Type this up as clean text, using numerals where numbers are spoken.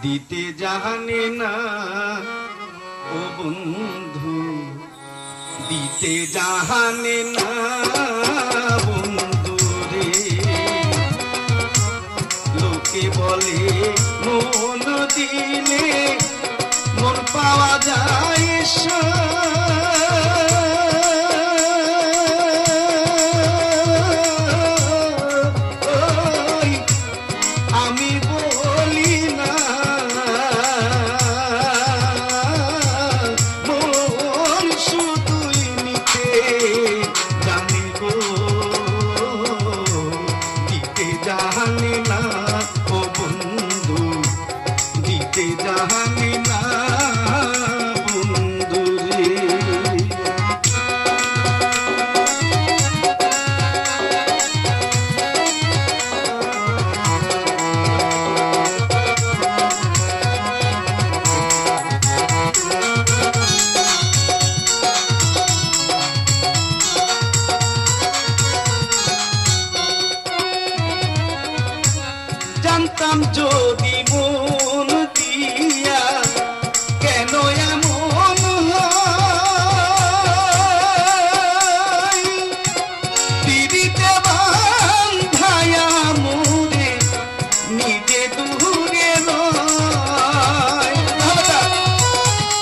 দিতে জানে না ও বন্ধু, দিতে জানে না বন্ধু রে। লোকে বলে মন দিলে মন পাওয়া যায় আমি বলি না মন শুধুই নিতে জানি গো, দিতে জানি না ও বন্ধু, দিতে জানি না বন্ধু রে। জানতাম